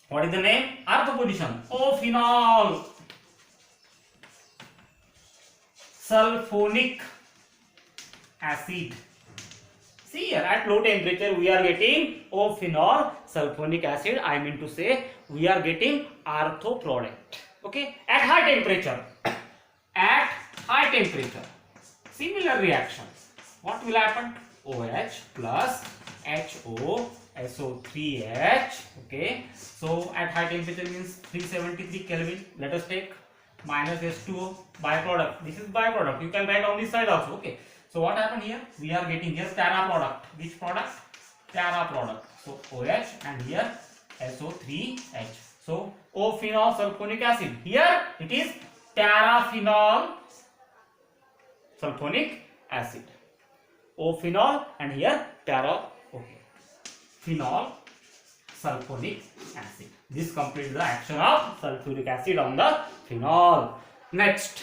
What is the name? Artho position. O-phenol. Sulfonic acid. See here, at low temperature we are getting O-phenol sulfonic acid. I mean to say we are getting artho product. Okay. At high temperature. At high temperature. Similar reaction. What will happen? OH plus HOSO3H. Okay. So at high temperature means 373 Kelvin. Let us take minus H2O byproduct. This is byproduct. You can write on this side also. Okay. So what happened here? We are getting here Tara product. Which product? Tara product. So OH and here SO3H. So O-phenol sulfonic acid. Here it is Tara-phenol sulfonic acid. O-phenol and here Tara. Okay. Phenol sulfonic acid. This completes the action of sulfuric acid on the phenol. Next.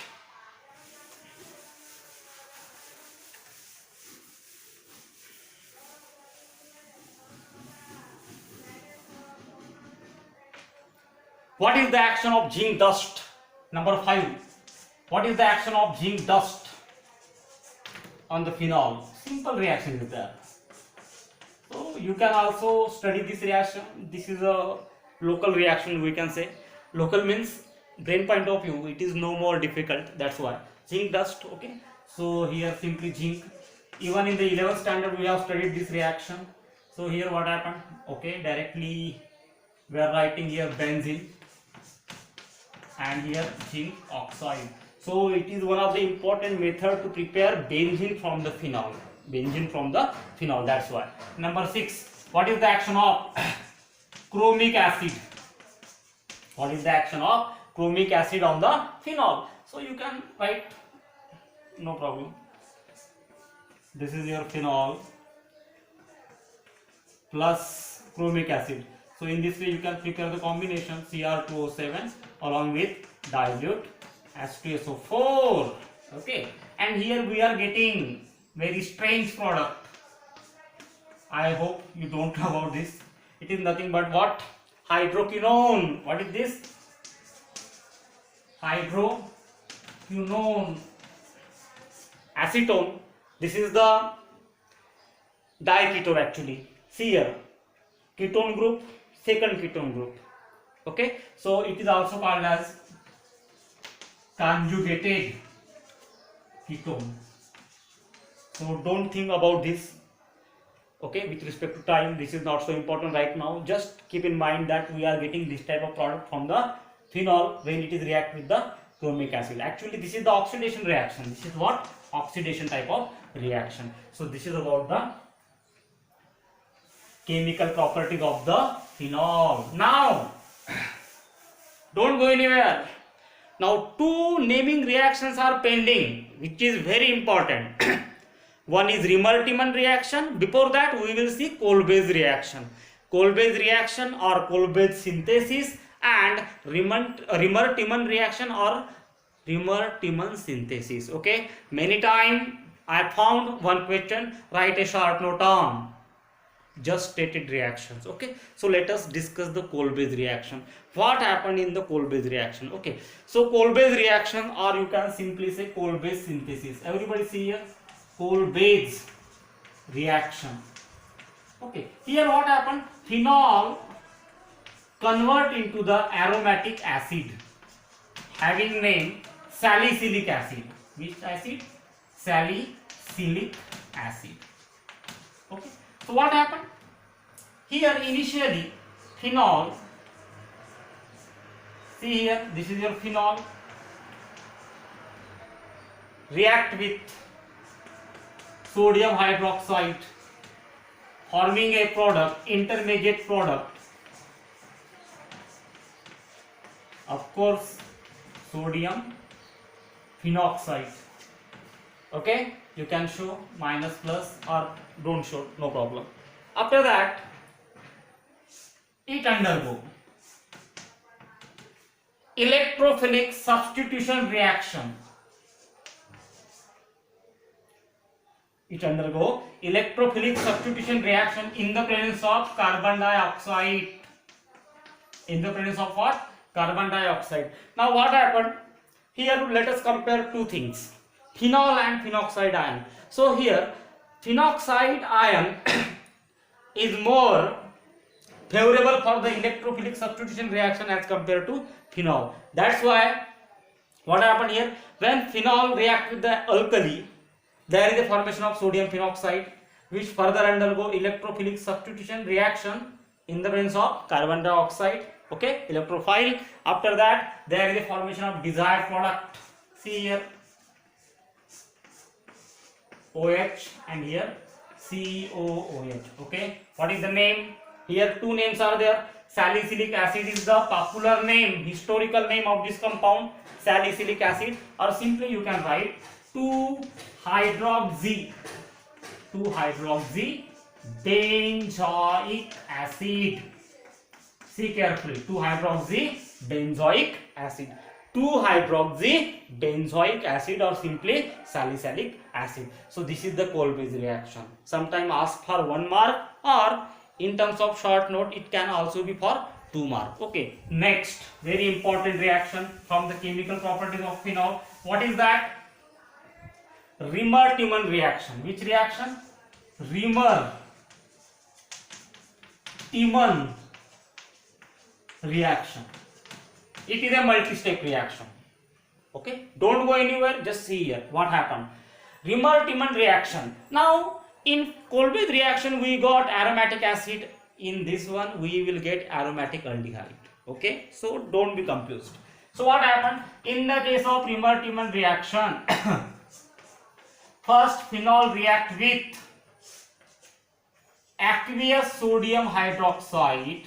What is the action of zinc dust? Number 5. What is the action of zinc dust on the phenol? Simple reaction is there. So you can also study this reaction. This is a local reaction, we can say. Local means brain point of view, it is no more difficult. That's why zinc dust. Okay. So here simply zinc. Even in the 11th standard we have studied this reaction. So here what happened? Okay, directly we are writing here benzene and here zinc oxide. So it is one of the important method to prepare benzene from the phenol. Benzene from the phenol, that's why. Number 6. What is the action of chromic acid? What is the action of chromic acid on the phenol? So you can write, no problem. This is your phenol plus chromic acid. So in this way you can prepare the combination Cr2O7 along with dilute H2SO4. Okay, and here we are getting very strange product. I hope you don't know about this. It is nothing but what? Hydroquinone. What is this? Hydroquinone. Acetone. This is the diketone actually. See here, ketone group, second ketone group. Okay, so it is also called as conjugated ketone. So don't think about this. Okay, with respect to time, this is not so important right now. Just keep in mind that we are getting this type of product from the phenol when it is react with the chromic acid. Actually, this is the oxidation reaction. This is what? Oxidation type of reaction. So this is about the chemical properties of the phenol. Now, don't go anywhere. Now, two naming reactions are pending, which is very important. One is Rimmer-Tiemann reaction. Before that, we will see Kolbe's reaction. Kolbe's reaction or Kolbe's synthesis, and Rimmer-Tiemann reaction or Rimmer-Tiemann synthesis. Okay. Many times I found one question, write a short note on just stated reactions. Okay, so let us discuss the Kolbe's reaction. What happened in the Kolbe's reaction? Okay, so Kolbe's reaction, or you can simply say Kolbe's synthesis. Everybody see here, Kolbe's reaction. Okay, here what happened? Phenol convert into the aromatic acid having name salicylic acid. Which acid? Salicylic acid. Okay, so what happened? Here initially phenol, see here, this is your phenol, react with sodium hydroxide forming a product, intermediate product, of course sodium phenoxide. Okay, you can show minus plus or don't show, no problem. After that it undergo electrophilic substitution reaction. It undergo electrophilic substitution reaction in the presence of carbon dioxide. In the presence of what? Carbon dioxide. Now what happened? Here let us compare two things, phenol and phenoxide ion. So here phenoxide ion is more favorable for the electrophilic substitution reaction as compared to phenol. That's why what happened here, when phenol react with the alkali, there is a formation of sodium phenoxide which further undergo electrophilic substitution reaction in the presence of carbon dioxide. Okay, electrophile. After that there is a formation of desired product. See here OH and here COOH. Okay, what is the name? Here two names are there. Salicylic acid is the popular name, historical name of this compound, salicylic acid, or simply you can write 2-hydroxy benzoic acid. See carefully, 2-hydroxy benzoic acid. 2-hydroxy benzoic acid or simply salicylic acid. So this is the Kolbe's reaction. Sometimes ask for 1 mark, or in terms of short note it can also be for 2 mark. Okay, next very important reaction from the chemical properties of phenol. What is that? Rimmer-Tiemann reaction. Which reaction? Rimmer-Tiemann reaction. It is a multi-step reaction. Okay, don't go anywhere, just see here what happened. Rimmer-Tiemann reaction. Now in Kolbe's reaction we got aromatic acid. In this one we will get aromatic aldehyde. Okay, so don't be confused. So what happened in the case of Rimmer-Tiemann reaction? First phenol react with aqueous sodium hydroxide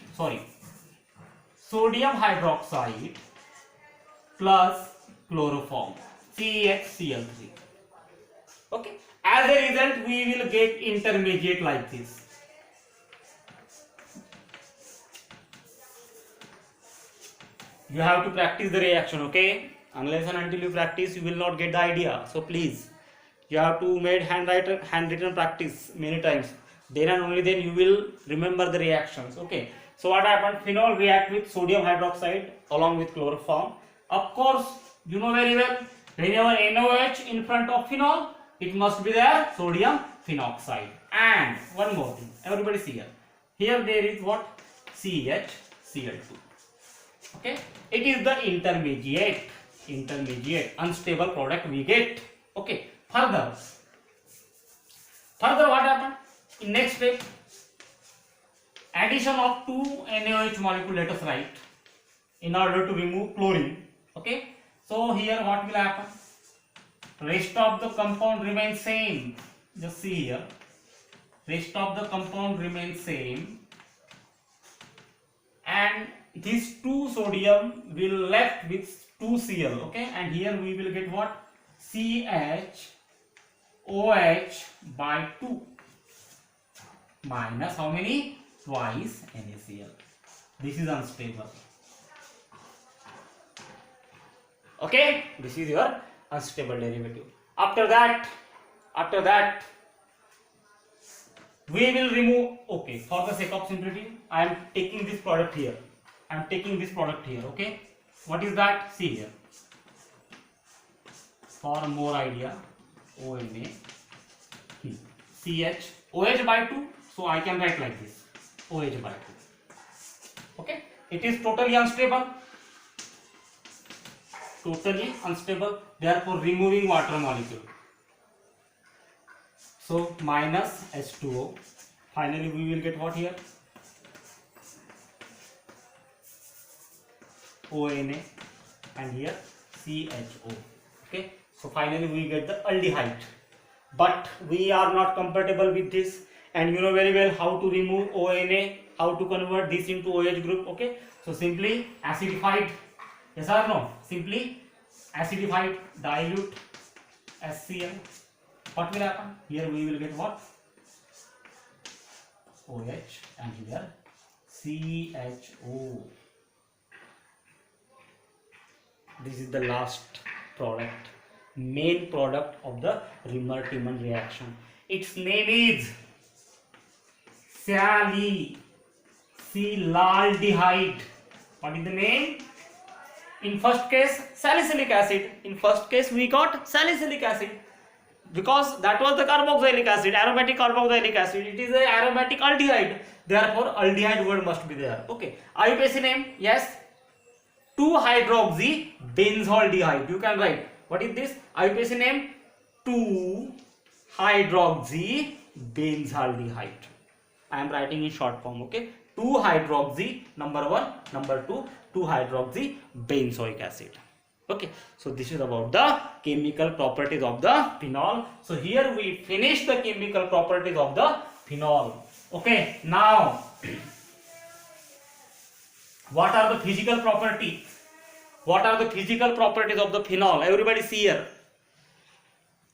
plus chloroform CHCl3. Okay, as a result we will get intermediate like this. You have to practice the reaction, okay? Unless and until you practice, you will not get the idea. So please, you have to make handwritten practice many times. Then and only then you will remember the reactions, okay? So what happened? Phenol react with sodium hydroxide along with chloroform. Of course, you know very well, whenever NOH in front of phenol, it must be there sodium phenoxide. And one more thing, everybody see here. Here there is what? CHCl2. Okay, it is the intermediate unstable product we get. Okay, further what happened in next step? Addition of two NaOH molecule, let us write, in order to remove chlorine. Okay, so here what will happen? Rest of the compound remains same. Just see here, rest of the compound remains same, and these two sodium will left with 2Cl. Okay, and here we will get what? CHOH by 2 minus how many? Twice NaCl. This is unstable. Okay, this is your unstable derivative. After that we will remove. Okay, for the sake of simplicity, I am taking this product here. Okay, what is that? See here. For more idea, ONA CH OH by 2. So I can write like this, OH by 2. Okay, it is totally unstable. Therefore removing water molecule. So minus H2O. Finally we will get what here? ONA, and here CHO. Okay, so finally we get the aldehyde. But we are not compatible with this, and you know very well how to remove ONA, how to convert this into OH group. Okay, so simply acidified. Yes or no? Simply acidified, dilute HCl. What will happen? Here we will get what? OH, and here CHO. This is the last product, main product of the Rimmer-Tiemann reaction. Its name is salicylaldehyde. What is the name? In first case, salicylic acid. In first case, we got salicylic acid because that was the carboxylic acid, aromatic carboxylic acid. It is a aromatic aldehyde. Therefore, aldehyde word must be there. Okay. IUPAC name? Yes. 2-hydroxybenzaldehyde. You can write. What is this? IUPAC name? 2-hydroxybenzaldehyde. I am writing in short form. Okay. 2-hydroxy, number 1, number 2, 2-hydroxybenzoic acid. Okay, so this is about the chemical properties of the phenol. So here we finish the chemical properties of the phenol. Okay, now what are the physical properties? What are the physical properties of the phenol? Everybody see here.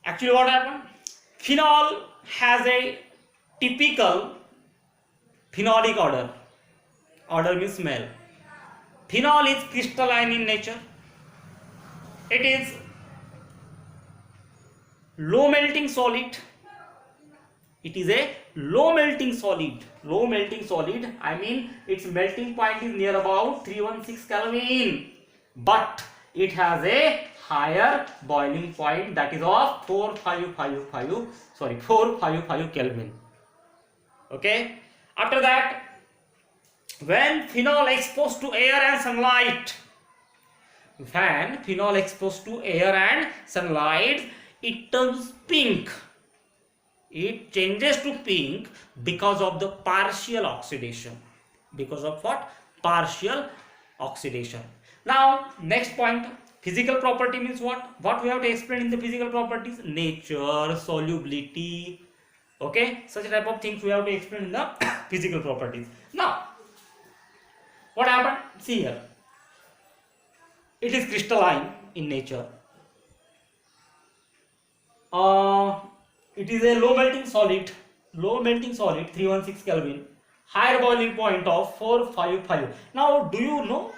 Actually what happened? Phenol has a typical phenolic odor. Odor means smell. Phenol is crystalline in nature. It is low melting solid. It is a low melting solid. Low melting solid, I mean its melting point is near about 316 Kelvin. But it has a higher boiling point, that is of 4555 Kelvin. Okay. After that, when phenol exposed to air and sunlight, it turns pink. It changes to pink because of the partial oxidation. Because of what? Partial oxidation. Now, next point, physical property means what? What we have to explain in the physical properties? Nature, solubility. Okay, such type of things we have to explain in the physical properties. Now, what happened? See here. It is crystalline in nature. It is a low melting solid, 316 Kelvin, higher boiling point of 455. Now, do you know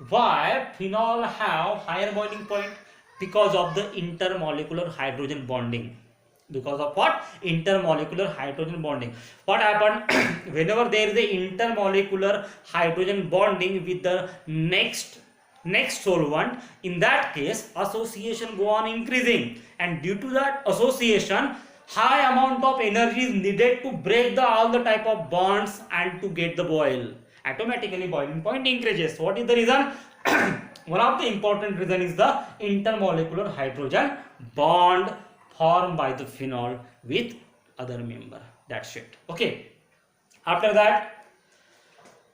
Why phenol have higher boiling point? Because of the intermolecular hydrogen bonding. Because of what? Intermolecular hydrogen bonding. What happened? Whenever there is a intermolecular hydrogen bonding with the next solvent, in that case association go on increasing, and due to that association high amount of energy is needed to break all the type of bonds and to get the boil. Automatically boiling point increases. What is the reason? One of the important reason is the intermolecular hydrogen bond formed by the phenol with other member. That's it. Okay. After that,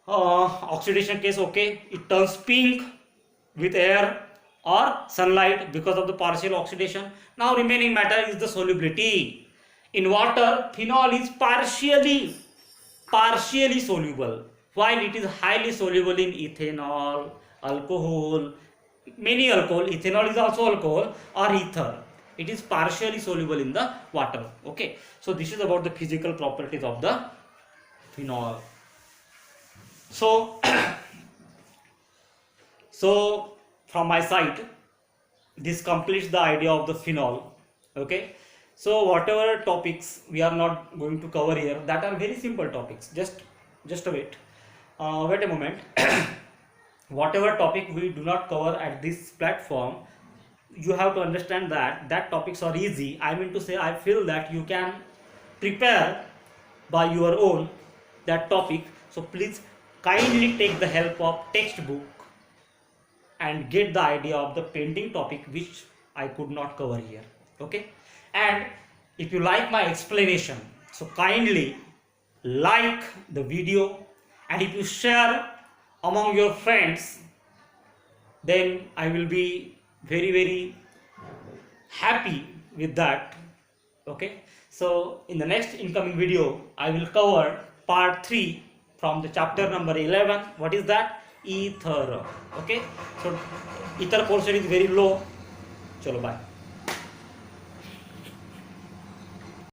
oxidation case, okay, it turns pink with air or sunlight because of the partial oxidation. Now remaining matter is the solubility. In water, phenol is partially soluble, while it is highly soluble in ethanol, alcohol, many alcohol. Ethanol is also alcohol, or ether. It is partially soluble in the water. Okay, so this is about the physical properties of the phenol. So so from my side, this completes the idea of the phenol. Okay, so whatever topics we are not going to cover here, that are very simple topics. Just a wait a moment. Whatever topic we do not cover at this platform, you have to understand that topics are easy. I mean to say, I feel that you can prepare by your own that topic. So please kindly take the help of textbook and get the idea of the pending topic which I could not cover here. Okay, and if you like my explanation, so kindly like the video, and if you share among your friends, then I will be very happy with that. Okay, so in the next incoming video I will cover part 3 from the chapter number 11. What is that? Ether. Okay, so ether portion is very low. Chalo, bye.